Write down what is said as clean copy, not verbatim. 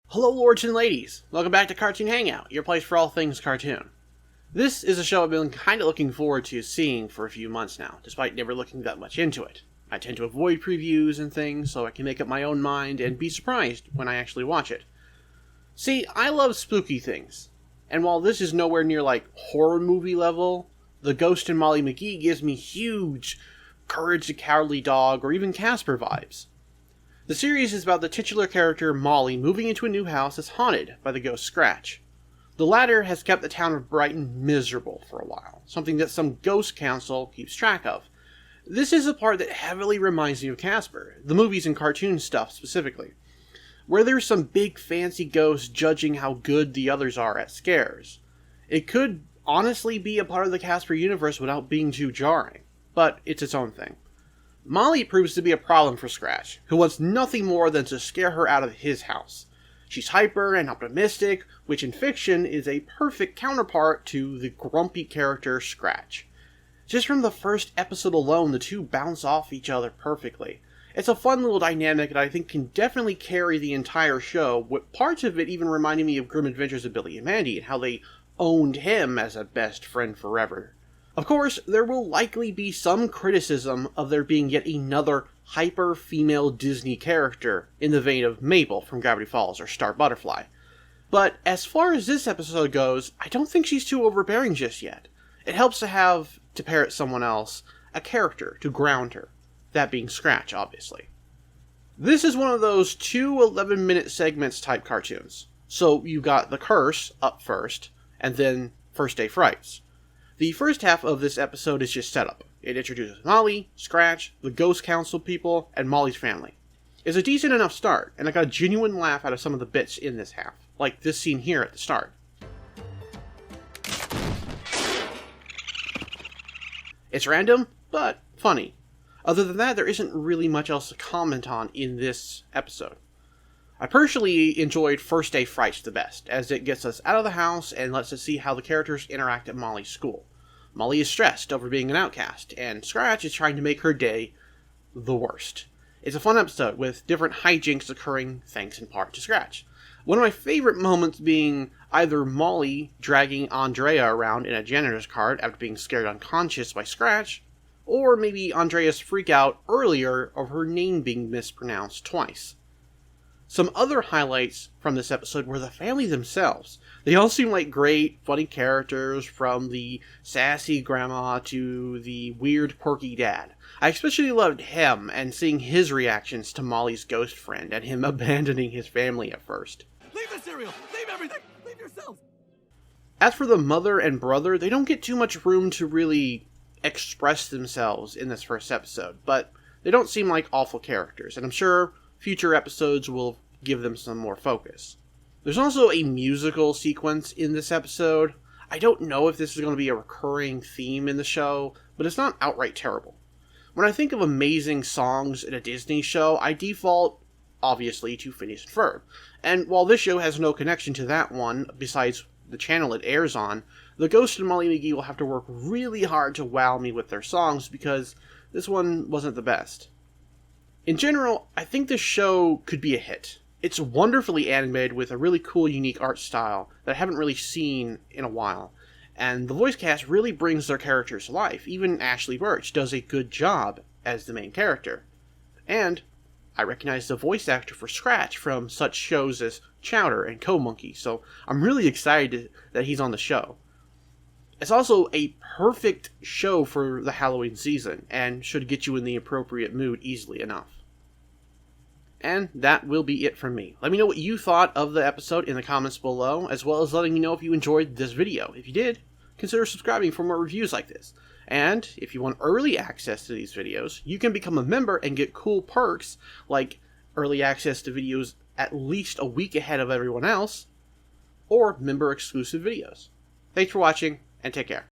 Hello lords and ladies, welcome back to Cartoon Hangout, your place for all things cartoon. This is a show I've been kind of looking forward to seeing for a few months now, despite never looking that much into it. I tend to avoid previews and things so I can make up my own mind and be surprised when I actually watch it. See, I love spooky things, and while this is nowhere near like horror movie level, the Ghost and Molly McGee gives me huge Courage the Cowardly Dog or even Casper vibes. The series is about the titular character Molly moving into a new house that's haunted by the ghost Scratch. The latter has kept the town of Brighton miserable for a while, something that some ghost council keeps track of. This is a part that heavily reminds me of Casper, the movies and cartoon stuff specifically, where there's some big fancy ghost judging how good the others are at scares. It could honestly be a part of the Casper universe without being too jarring, but it's its own thing. Molly proves to be a problem for Scratch, who wants nothing more than to scare her out of his house. She's hyper and optimistic, which in fiction is a perfect counterpart to the grumpy character Scratch. Just from the first episode alone, the two bounce off each other perfectly. It's a fun little dynamic that I think can definitely carry the entire show, with parts of it even reminding me of Grim Adventures of Billy and Mandy and how they owned him as a best friend forever. Of course, there will likely be some criticism of there being yet another hyper-female Disney character in the vein of Mabel from Gravity Falls or Star Butterfly. But as far as this episode goes, I don't think she's too overbearing just yet. It helps to have, to parrot someone else, a character to ground her. That being Scratch, obviously. This is one of those 2 11-minute segments type cartoons. So you got The Curse up first, and then First Day Frights. The first half of this episode is just setup. It introduces Molly, Scratch, the Ghost Council people, and Molly's family. It's a decent enough start, and I got a genuine laugh out of some of the bits in this half, like this scene here at the start. It's random, but funny. Other than that, there isn't really much else to comment on in this episode. I personally enjoyed First Day Frights the best, as it gets us out of the house and lets us see how the characters interact at Molly's school. Molly is stressed over being an outcast, and Scratch is trying to make her day the worst. It's a fun episode, with different hijinks occurring thanks in part to Scratch. One of my favorite moments being either Molly dragging Andrea around in a janitor's cart after being scared unconscious by Scratch, or maybe Andrea's freak out earlier of her name being mispronounced twice. Some other highlights from this episode were the family themselves. They all seem like great, funny characters, from the sassy grandma to the weird, quirky dad. I especially loved him and seeing his reactions to Molly's ghost friend and him abandoning his family at first. Leave the cereal! Leave everything! Leave yourself! As for the mother and brother, they don't get too much room to really express themselves in this first episode, but they don't seem like awful characters, and I'm sure future episodes will give them some more focus. There's also a musical sequence in this episode. I don't know if this is going to be a recurring theme in the show, but it's not outright terrible. When I think of amazing songs in a Disney show, I default, obviously, to Phineas and Ferb. And while this show has no connection to that one, besides the channel it airs on, the Ghost and Molly McGee will have to work really hard to wow me with their songs, because this one wasn't the best. In general, I think this show could be a hit. It's wonderfully animated with a really cool, unique art style that I haven't really seen in a while. And the voice cast really brings their characters to life. Even Ashley Birch does a good job as the main character. And I recognize the voice actor for Scratch from such shows as Chowder and Co-Monkey, so I'm really excited that he's on the show. It's also a perfect show for the Halloween season, and should get you in the appropriate mood easily enough. And that will be it from me. Let me know what you thought of the episode in the comments below, as well as letting me know if you enjoyed this video. If you did, consider subscribing for more reviews like this. And if you want early access to these videos, you can become a member and get cool perks like early access to videos at least a week ahead of everyone else, or member exclusive videos. Thanks for watching, and take care.